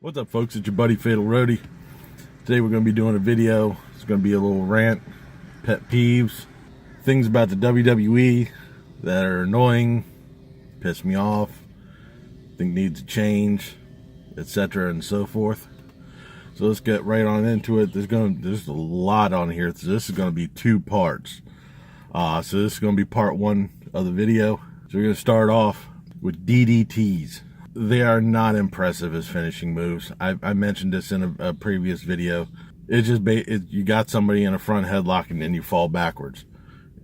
What's up, folks? It's your buddy Fatalroadie. Today we're going to be doing a video. It's going to be a little rant, pet peeves, things about the WWE that are annoying, piss me off, think needs to change, etc. and so forth. So let's get right on into it. There's a lot on here. So this is going to be two parts. So this is going to be part one of the video. So we're going to start off with DDTs. They are not impressive as finishing moves. I mentioned this in a previous video. It's just you got somebody in a front headlock and then you fall backwards.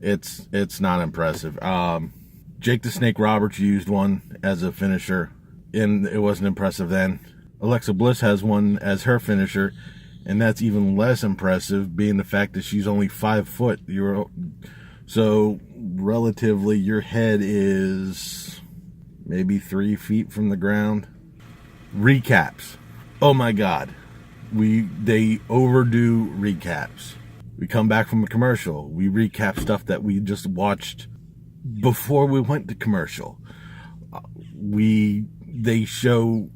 It's not impressive. Jake the Snake Roberts used one as a finisher, and it wasn't impressive then. Alexa Bliss has one as her finisher, and that's even less impressive, being the fact that she's only 5 foot. So relatively, your head is maybe 3 feet from the ground. Recaps. Oh my God. They overdo recaps. We come back from a commercial. We recap stuff that we just watched before we went to commercial. They show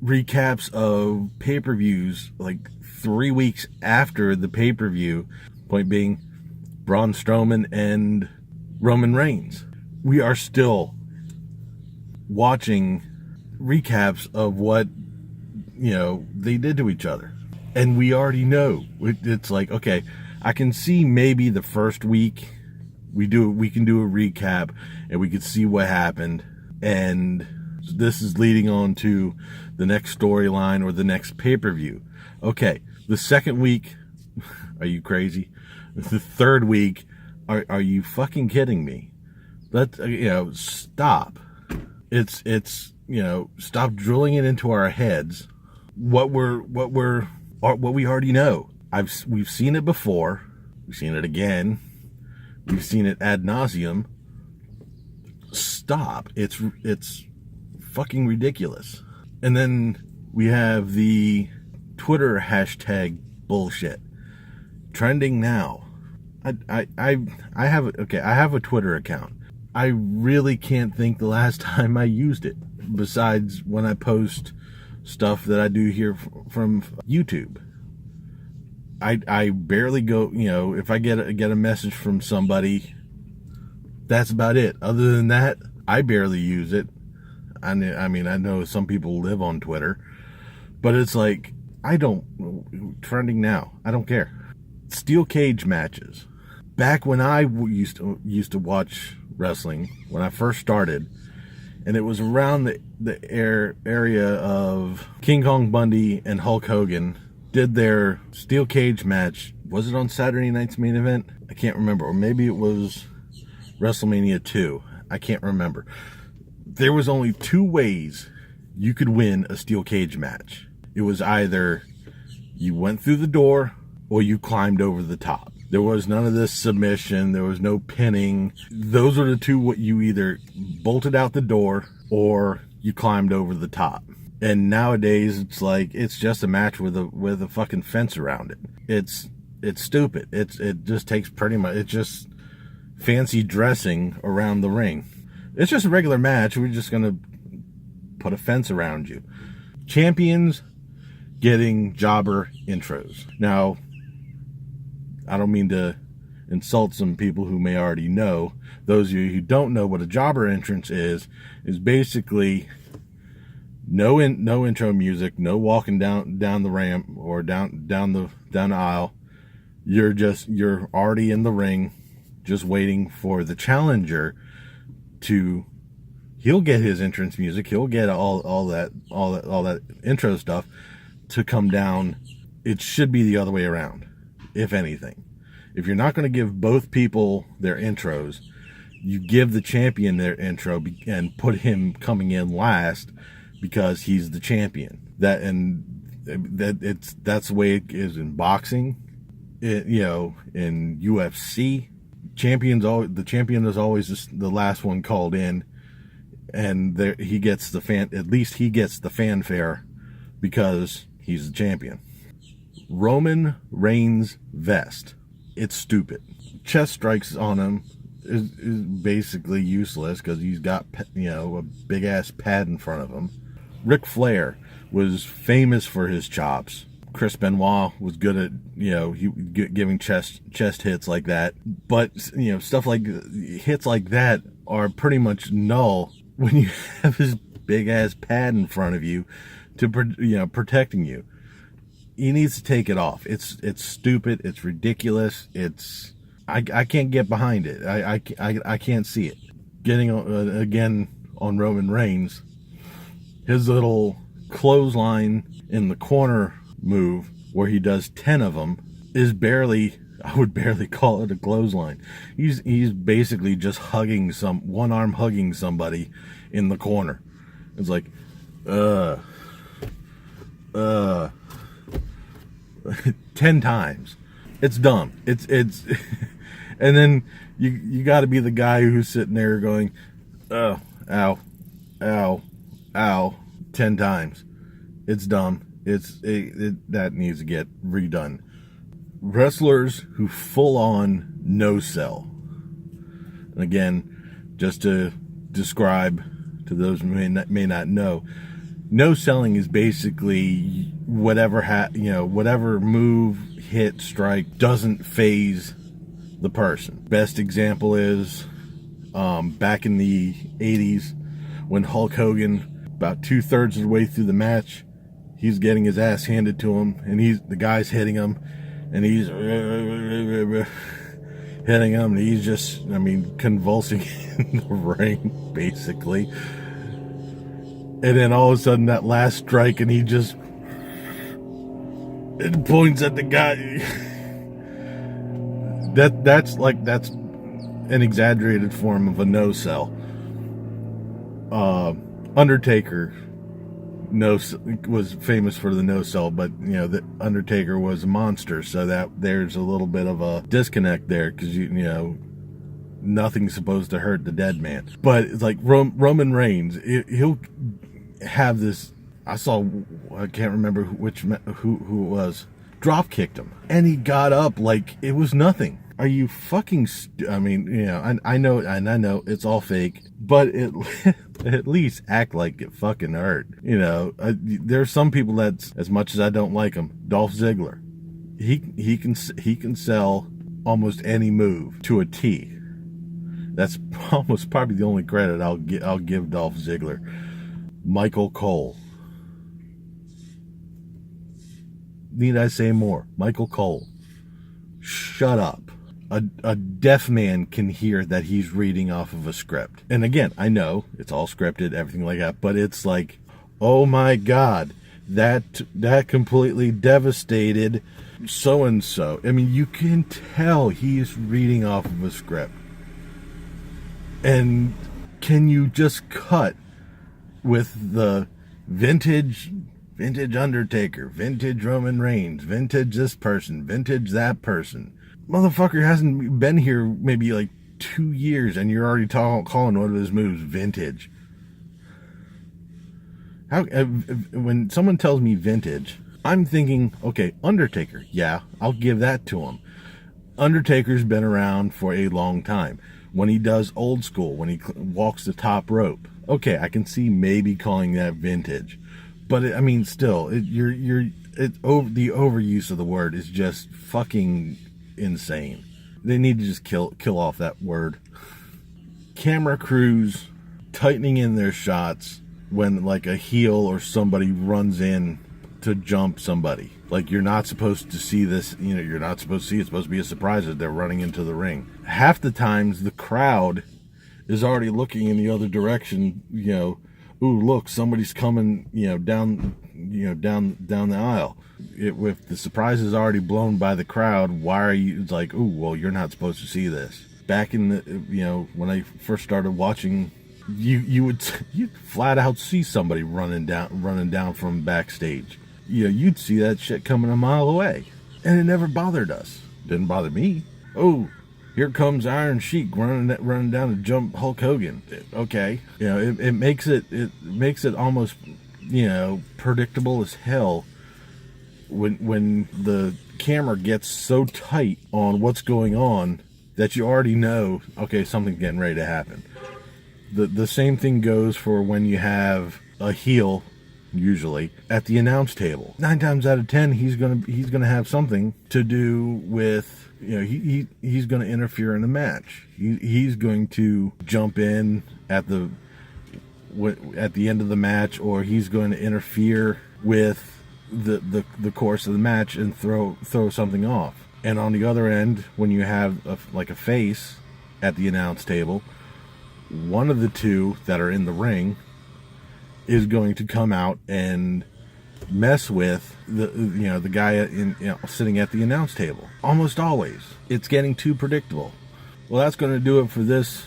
recaps of pay-per-views like 3 weeks after the pay-per-view. Point being, Braun Strowman and Roman Reigns. We are still watching recaps of what they did to each other, and we already know. It's like, okay, I can see maybe the first week we can do a recap and we could see what happened, and this is leading on to the next storyline or the next pay-per-view. Okay, the second week, are you crazy? The third week, are you fucking kidding me? Stop. It's stop drilling it into our heads what we already know. We've seen it before, we've seen it again, we've seen it ad nauseum. Stop. It's fucking ridiculous. And then we have the Twitter hashtag bullshit trending now. I have a Twitter account. I really can't think the last time I used it, besides when I post stuff that I do here from YouTube. I barely go, if I get a message from somebody, that's about it. Other than that, I barely use it. I mean, I know some people live on Twitter, but it's like, trending now, I don't care. Steel cage matches. Back when I used to watch wrestling, when I first started, and it was around the area of King Kong Bundy and Hulk Hogan did their steel cage match. Was it on Saturday Night's Main Event? I can't remember. Or maybe it was WrestleMania 2. I can't remember. There was only 2 ways you could win a steel cage match. It was either you went through the door or you climbed over the top. There was none of this submission. There was no pinning. Those are the 2. What you either bolted out the door or you climbed over the top. And nowadays it's like, it's just a match with a fucking fence around it. It's stupid. It just takes it's just fancy dressing around the ring. It's just a regular match. We're just gonna put a fence around you. Champions getting jobber intros. Now, I don't mean to insult some people who may already know. Those of you who don't know what a jobber entrance is basically no intro music, no walking down the ramp or down the aisle. You're already in the ring, just waiting for the challenger he'll get his entrance music, he'll get all that intro stuff to come down. It should be the other way around. If anything, if you're not going to give both people their intros, you give the champion their intro and put him coming in last because he's the champion. That's the way it is in boxing. In UFC, the champion is always the last one called in, and he gets at least he gets the fanfare because he's the champion. Roman Reigns vest. It's stupid. Chest strikes on him is basically useless because he's got, a big ass pad in front of him. Ric Flair was famous for his chops. Chris Benoit was good at, giving chest hits like that. But, stuff like hits like that are pretty much null when you have his big ass pad in front of you to, protecting you. He needs to take it off. It's stupid. It's ridiculous. I can't get behind it. I can't see it. Getting again on Roman Reigns, his little clothesline in the corner move where he does 10 of them is I would barely call it a clothesline. He's basically just one arm hugging somebody in the corner. It's like 10 times. It's dumb. It's and then you got to be the guy who's sitting there going, oh, ow, ow, ow, 10 times. It's dumb. That needs to get redone. Wrestlers who full on no sell. And again, just to describe to those who may not know, no selling is basically whatever move, hit, strike doesn't phase the person. Best example is back in the 80s when Hulk Hogan, about 2/3 of the way through the match, he's getting his ass handed to him, and the guy's hitting him, and he's hitting him, and he's just, convulsing in the ring, basically. And then all of a sudden, that last strike, and he just points at the guy. That's an exaggerated form of a no sell. Undertaker was famous for the no sell, but the Undertaker was a monster, so that there's a little bit of a disconnect there, because nothing's supposed to hurt the dead man. But it's like Roman Reigns, he'll have this. I can't remember who it was, drop kicked him, and he got up like it was nothing. Are you fucking I know it's all fake, but at least act like it fucking hurt. There's some people that's, as much as I don't like him, Dolph Ziggler, he can sell almost any move to a T. That's almost probably the only credit I'll give Dolph Ziggler. Michael Cole. Need I say more? Michael Cole. Shut up. A deaf man can hear that he's reading off of a script. And again, I know it's all scripted, everything like that, but it's like, oh my God, that completely devastated so-and-so. You can tell he's reading off of a script. And can you just cut with the vintage Undertaker, vintage Roman Reigns, vintage this person, vintage that person? Motherfucker hasn't been here maybe like 2 years, and you're already calling one of his moves vintage. When someone tells me vintage, I'm thinking, okay, Undertaker, yeah, I'll give that to him. Undertaker's been around for a long time. When he does old school, when he walks the top rope, okay, I can see maybe calling that vintage. But still, the overuse of the word is just fucking insane. They need to just kill off that word. Camera crews tightening in their shots when like a heel or somebody runs in to jump somebody. Like, you're not supposed to see this, you're not supposed to see it. It's supposed to be a surprise that they're running into the ring. Half the times the crowd is already looking in the other direction, ooh, look, somebody's coming, down the aisle. If the surprise is already blown by the crowd, why are you, it's like, ooh, well, you're not supposed to see this. Back in the, when I first started watching, you'd flat out see somebody running down from backstage. You'd see that shit coming a mile away, and it never bothered us. Didn't bother me. Oh, here comes Iron Sheik running down to jump Hulk Hogan. Okay, it makes it almost predictable as hell when the camera gets so tight on what's going on that you already know, okay, something's getting ready to happen. The same thing goes for when you have a heel usually at the announce table. 9 times out of 10, he's gonna have something to do with, he's gonna interfere in a match. He's going to jump in at the end of the match, or he's going to interfere with the course of the match and throw something off. And on the other end, when you have a face at the announce table, one of the two that are in the ring is going to come out and mess with the guy sitting at the announce table. Almost always. It's getting too predictable. Well, that's going to do it for this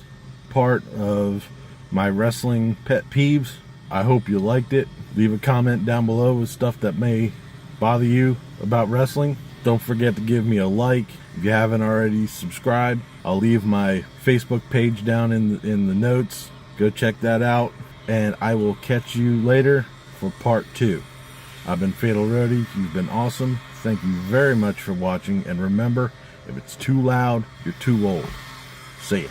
part of my wrestling pet peeves. I hope you liked it. Leave a comment down below with stuff that may bother you about wrestling. Don't forget to give me a like. If you haven't already subscribed, I'll leave my Facebook page down in the notes. Go check that out. And I will catch you later for part 2. I've been Fatalroadie. You've been awesome. Thank you very much for watching. And remember, if it's too loud, you're too old. See ya.